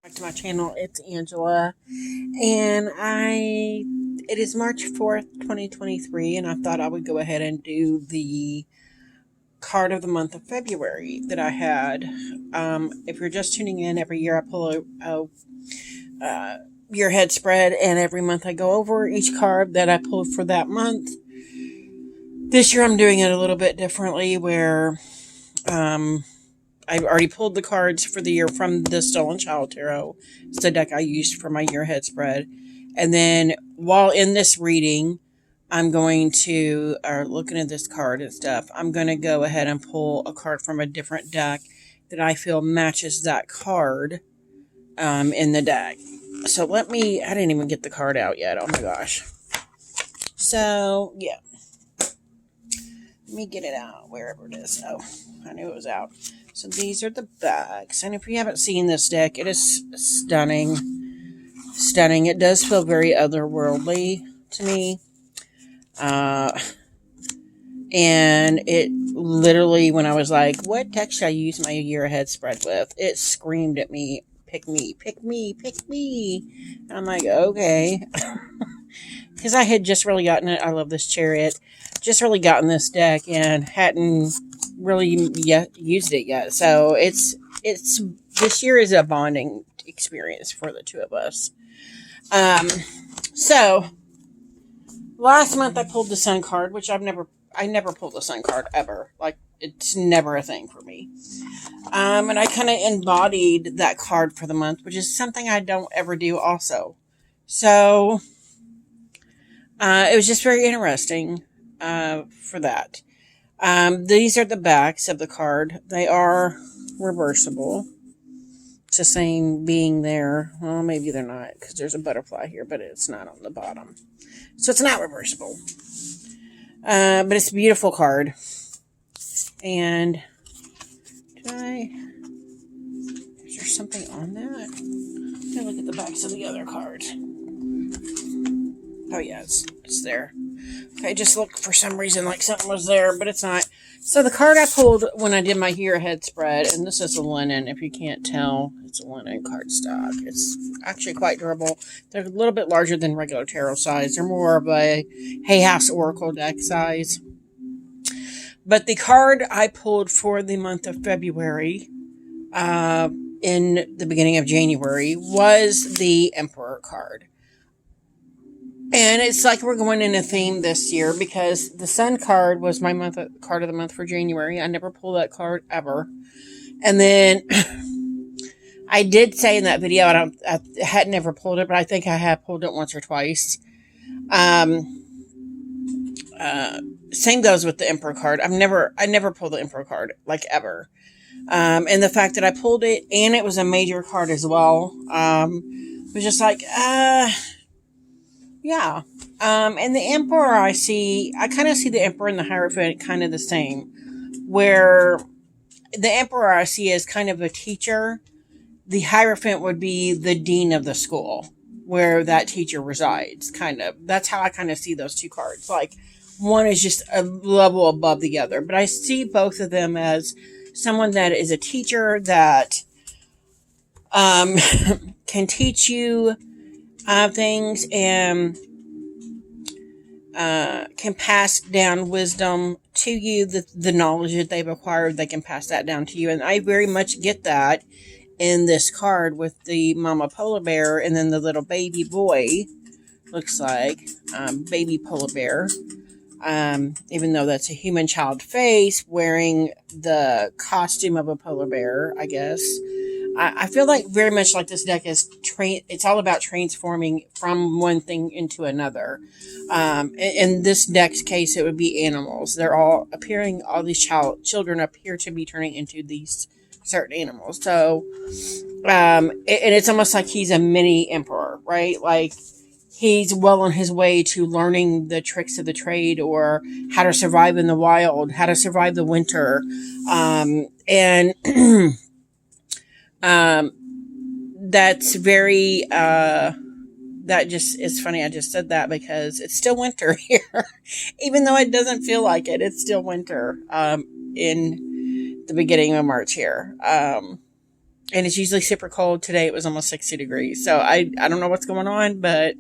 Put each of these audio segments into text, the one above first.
Back to my channel. It's Angela, and it is March 4th, 2023, and I thought I would go ahead and do the card of the month of February that I had. If you're just tuning in, every year I pull a year head spread, and every month I go over each card that I pulled for that month. This year I'm doing it a little bit differently, where I've already pulled the cards for the year from the Stolen Child Tarot. It's the deck I used for my year head spread. And then while in this reading, I'm going to, or looking at this card and stuff, I'm going to go ahead and pull a card from a different deck that I feel matches that card in the deck. So I didn't even get the card out yet. Oh my gosh. So, yeah. Let me get it out, wherever it is. Oh, I knew it was out. So these are the backs. And if you haven't seen this deck, it is stunning. Stunning. It does feel very otherworldly to me. And it literally, when I was like, what deck should I use my year ahead spread with? It screamed at me, pick me, pick me, pick me. And I'm like, okay. Because I had just really gotten it. I love this Chariot. Just really gotten this deck and hadn't really used it yet. So it's this year is a bonding experience for the two of us. So last month I pulled the Sun card, which I never pulled the Sun card ever. Like, it's never a thing for me. And I kind of embodied that card for the month, which is something I don't ever do also. So it was just very interesting for that. These are the backs of the card. They are reversible. It's the same being there. Well, maybe they're not, because there's a butterfly here, but it's not on the bottom. So it's not reversible. But it's a beautiful card. And is there something on that? Let me look at the backs of the other cards. Oh yeah, it's there. Okay, just looked for some reason like something was there, but it's not. So the card I pulled when I did my year ahead spread, and this is a linen, if you can't tell, it's a linen cardstock. It's actually quite durable. They're a little bit larger than regular tarot size. They're more of a Hay House Oracle deck size. But the card I pulled for the month of February, in the beginning of January, was the Emperor card. And it's like we're going in a theme this year, because the Sun card was my card of the month for January. I never pulled that card ever. And then I did say in that video, I had never pulled it, but I think I have pulled it once or twice. Same goes with the Emperor card. I never pulled the Emperor card, like, ever. And the fact that I pulled it, and it was a major card as well, was just like, yeah. And the Emperor I kind of see the Emperor and the Hierophant kind of the same, where the Emperor I see as kind of a teacher. The Hierophant would be the dean of the school where that teacher resides, kind of. That's how I kind of see those two cards. Like, one is just a level above the other, but I see both of them as someone that is a teacher that can teach you things, and can pass down wisdom to you, the knowledge that they've acquired, they can pass that down to you. And I very much get that in this card with the mama polar bear and then the little baby boy, looks like, baby polar bear. Even though that's a human child face wearing the costume of a polar bear, I guess. I feel like very much like this deck is it's all about transforming from one thing into another. In this deck's case, it would be animals. They're all these children appear to be turning into these certain animals. So, and it's almost like he's a mini emperor, right? Like, he's well on his way to learning the tricks of the trade, or how to survive in the wild, how to survive the winter. And that's very, that just is funny. I just said that because it's still winter here. Even though it doesn't feel like it, it's still winter, in the beginning of March here. And it's usually super cold. Today it was almost 60 degrees. So I don't know what's going on, but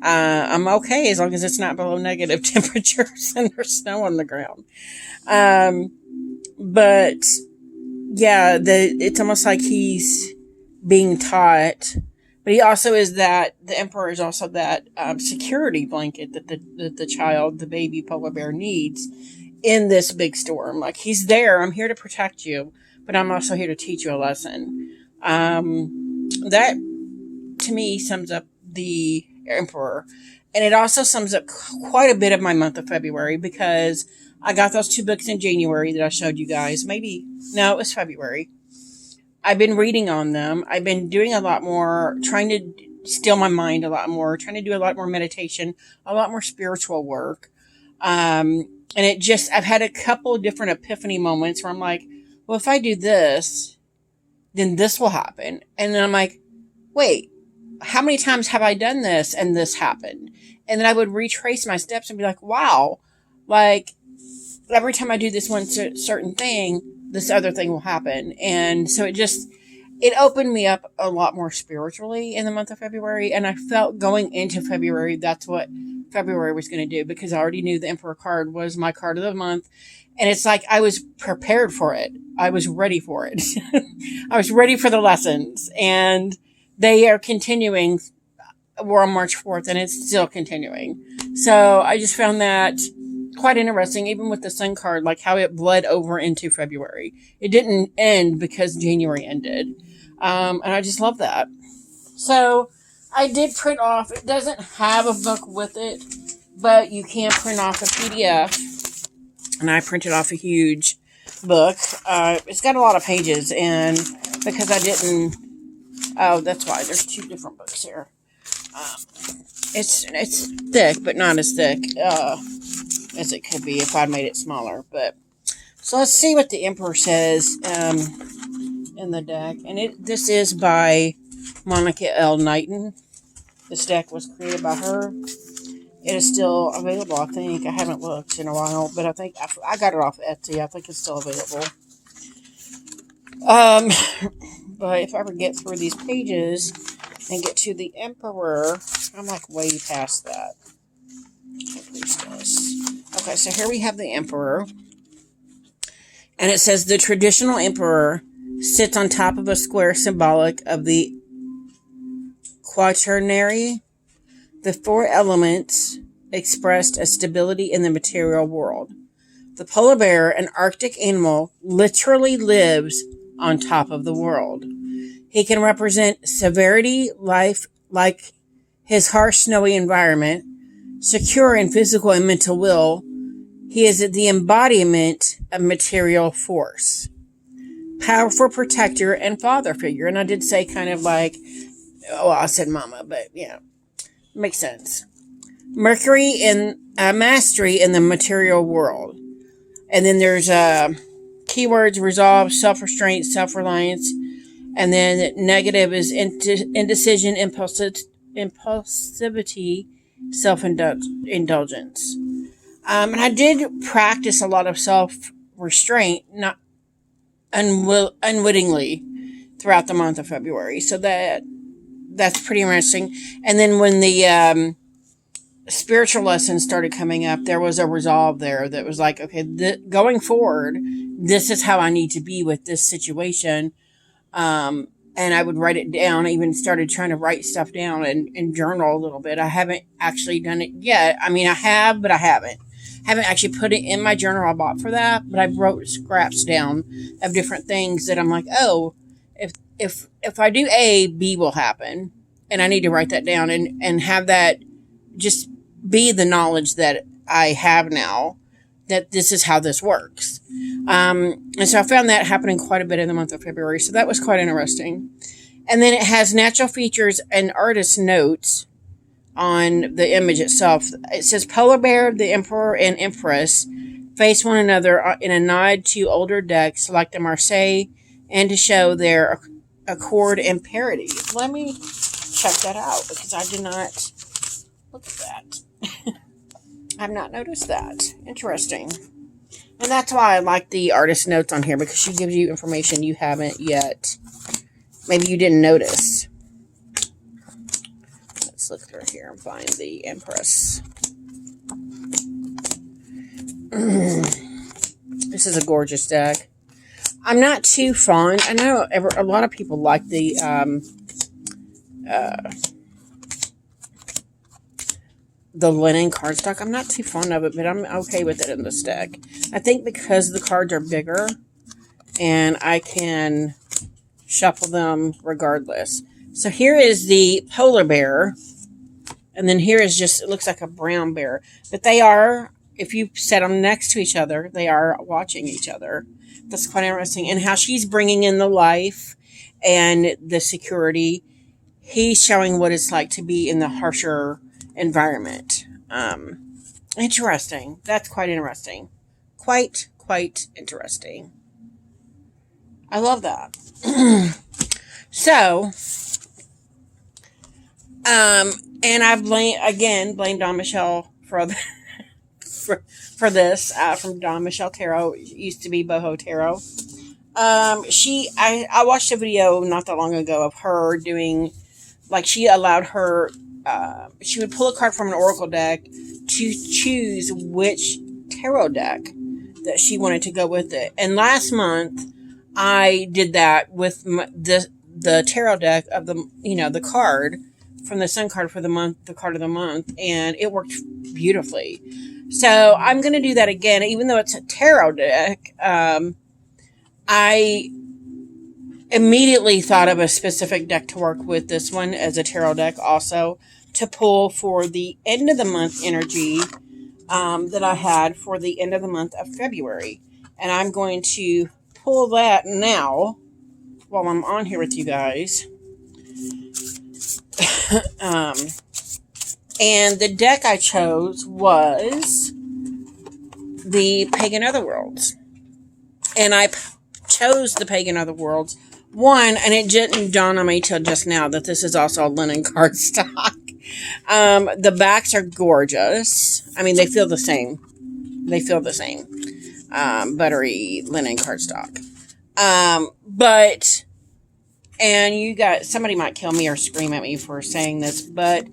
I'm okay as long as it's not below negative temperatures and there's snow on the ground. But yeah, it's almost like he's being taught, but he also is that the emperor is also that security blanket that the child, the baby polar bear needs in this big storm. Like, he's there. I'm here to protect you, but I'm also here to teach you a lesson. That to me sums up the emperor. And it also sums up quite a bit of my month of February, because I got those 2 books in January that I showed you guys. No, it was February. I've been reading on them. I've been doing a lot more, trying to still my mind a lot more, trying to do a lot more meditation, a lot more spiritual work. And I've had a couple of different epiphany moments where I'm like, well, if I do this, then this will happen. And then I'm like, wait, how many times have I done this and this happened? And then I would retrace my steps and be like, wow, like every time I do this one certain thing, this other thing will happen. And so it opened me up a lot more spiritually in the month of February. And I felt going into February, that's what February was going to do, because I already knew the Emperor card was my card of the month. And it's like I was prepared for it. I was ready for it. I was ready for the lessons. And they are continuing. We're on March 4th and it's still continuing. So I just found that quite interesting, even with the Sun card, like how it bled over into February. It didn't end because January ended. And I just love that. So I did print off, it doesn't have a book with it, but you can print off a PDF. And I printed off a huge book. It's got a lot of pages, and because I didn't, oh, that's why there's 2 different books here. It's thick, but not as thick as it could be if I'd made it smaller. But so let's see what the Emperor says in the deck. And this is by Monica L. Knighton. This deck was created by her. It is still available, I think. I haven't looked in a while, but I think I got it off Etsy. I think it's still available. But if I ever get through these pages and get to the Emperor, I'm like way past that. Okay, so here we have the Emperor. And it says, the traditional Emperor sits on top of a square symbolic of the quaternary, the 4 elements expressed as stability in the material world. The polar bear, an Arctic animal, literally lives on top of the world. He can represent severity, life, like his harsh, snowy environment, secure in physical and mental will. He is the embodiment of material force. Powerful protector and father figure. And I did say kind of like, well, I said mama, but yeah. Makes sense. Mercury in mastery in the material world. And then there's keywords: resolve, self-restraint, self-reliance. And then negative is indecision, impulsivity, self-indulgence. And I did practice a lot of self-restraint, not unwittingly, throughout the month of February. So that's pretty interesting. And then when the spiritual lessons started coming up, there was a resolve there that was like, okay, going forward, this is how I need to be with this situation. And I would write it down. I even started trying to write stuff down and journal a little bit. I haven't actually done it yet. I mean, I have, but I haven't. I haven't actually put it in my journal I bought for that, but I wrote scraps down of different things that I'm like, oh, if I do A, B will happen. And I need to write that down and have that just be the knowledge that I have now, that this is how this works. And so I found that happening quite a bit in the month of February. So that was quite interesting. And then it has natural features and artist notes on the image itself. It says polar bear, the emperor, and empress face one another in a nod to older decks like the Marseille, and to show their accord and parity. Let me check that out, because I did not look at that. I've not noticed that. Interesting. And that's why I like the artist notes on here, because she gives you information you haven't yet Maybe you didn't notice. Let's look through here and find the Empress. This is a gorgeous deck. I'm not too fond. I know a lot of people like the linen cardstock. I'm not too fond of it, but I'm okay with it in this deck. I think because the cards are bigger and I can shuffle them regardless. So here is the polar bear. And then here is just, it looks like a brown bear. But they are, if you set them next to each other, they are watching each other. That's quite interesting. And how she's bringing in the life and the security. He's showing what it's like to be in the harsher environment. Interesting. That's quite interesting. Quite interesting. I love that. So, and I blamed Dawn Michelle for this, from Dawn Michelle Tarot. It used to be Boho Tarot. I watched a video not that long ago of her doing, like, she allowed her, she would pull a card from an oracle deck to choose which tarot deck that she wanted to go with it. And last month, I did that with the tarot deck of the card from the Sun card for the month, the card of the month, and it worked beautifully. So I'm going to do that again, even though it's a tarot deck. I immediately thought of a specific deck to work with this one as a tarot deck also to pull for the end of the month energy that I had for the end of the month of February. And I'm going to pull that now while I'm on here with you guys. And the deck I chose was the Pagan Otherworlds. And I chose the Pagan Otherworlds. One, and it didn't dawn on me till just now that this is also a linen cardstock. The backs are gorgeous. I mean, they feel the same. Buttery linen cardstock. And you got, somebody might kill me or scream at me for saying this, but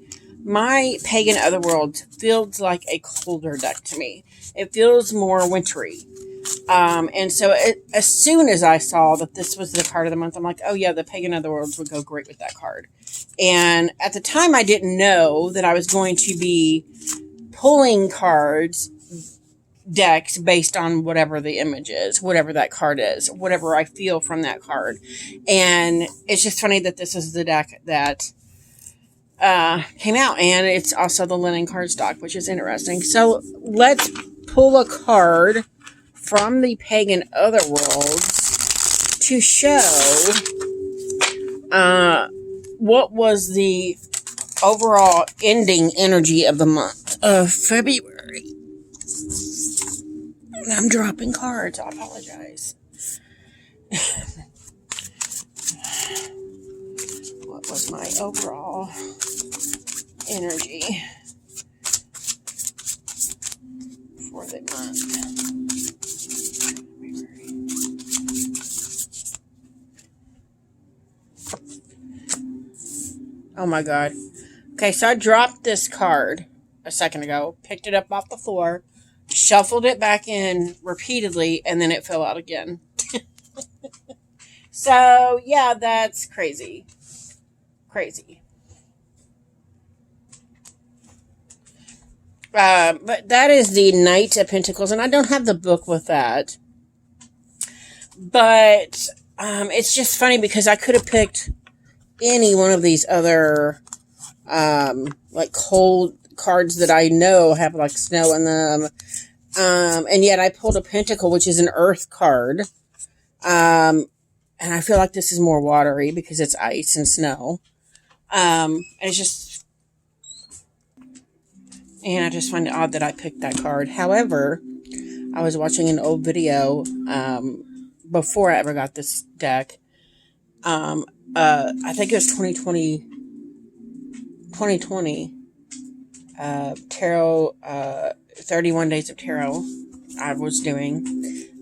my Pagan Otherworld feels like a colder deck to me. It feels more wintry. And so as soon as I saw that this was the card of the month, I'm like, oh yeah, the Pagan Otherworlds would go great with that card. And at the time, I didn't know that I was going to be pulling decks based on whatever the image is, whatever that card is, whatever I feel from that card. And it's just funny that this is the deck that came out, and it's also the linen cardstock, which is interesting. So let's pull a card from the Pagan Otherworlds to show what was the overall ending energy of the month of February. I'm dropping cards. I apologize. What was my overall energy for the month? Oh my God. Okay, so I dropped this card a second ago, picked it up off the floor, shuffled it back in repeatedly, and then it fell out again. So, yeah, that's crazy. Crazy. But that is the Knight of Pentacles, and I don't have the book with that. But it's just funny because I could have picked any one of these other like cold cards that I know have like snow in them. And yet I pulled a Pentacle, which is an earth card. And I feel like this is more watery because it's ice and snow. And it's just, and I just find it odd that I picked that card. However, I was watching an old video, before I ever got this deck. I think it was 2020, tarot, 31 days of tarot I was doing.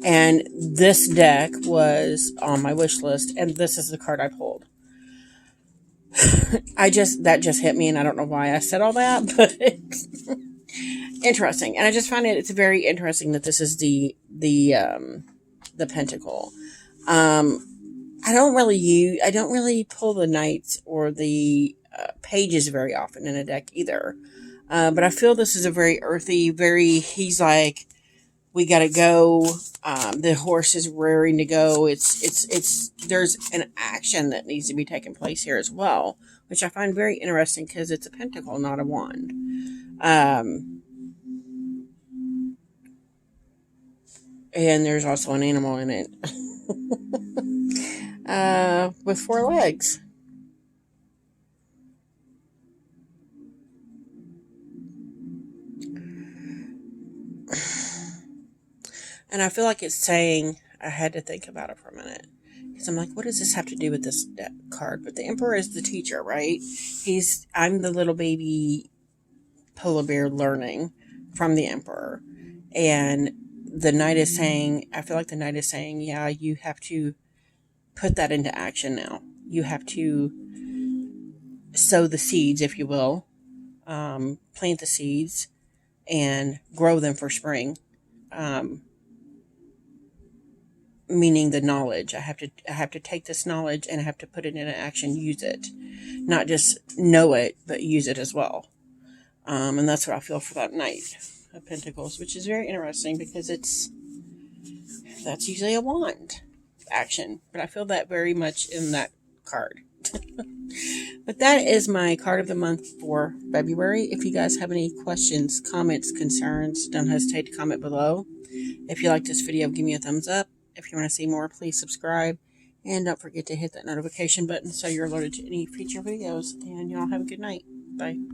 And this deck was on my wish list, and this is the card I pulled. that just hit me, and I don't know why I said all that, but it's interesting. And I just find it's very interesting that this is the pentacle. I don't really pull the knights or the pages very often in a deck either. But I feel this is a very earthy, he's like, we gotta go. The horse is raring to go. There's an action that needs to be taking place here as well, which I find very interesting because it's a pentacle, not a wand. And there's also an animal in it. With 4 legs. And I feel like it's saying, I had to think about it for a minute. Because I'm like, what does this have to do with this card? But the Emperor is the teacher, right? I'm the little baby polar bear learning from the Emperor. And the Knight is saying, I feel like the Knight is saying, yeah, you have to put that into action now. You have to sow the seeds, if you will, plant the seeds and grow them for spring. Meaning the knowledge. I have to take this knowledge and I have to put it into action, use it. Not just know it, but use it as well. And that's what I feel for that Knight of Pentacles, which is very interesting because that's usually a wand action. But I feel that very much in that card. But that is my card of the month for February. If you guys have any questions, comments, concerns, don't hesitate to comment below. If you like this video, give me a thumbs up. If you want to see more, please subscribe. And don't forget to hit that notification button so you're alerted to any future videos. And y'all have a good night. Bye.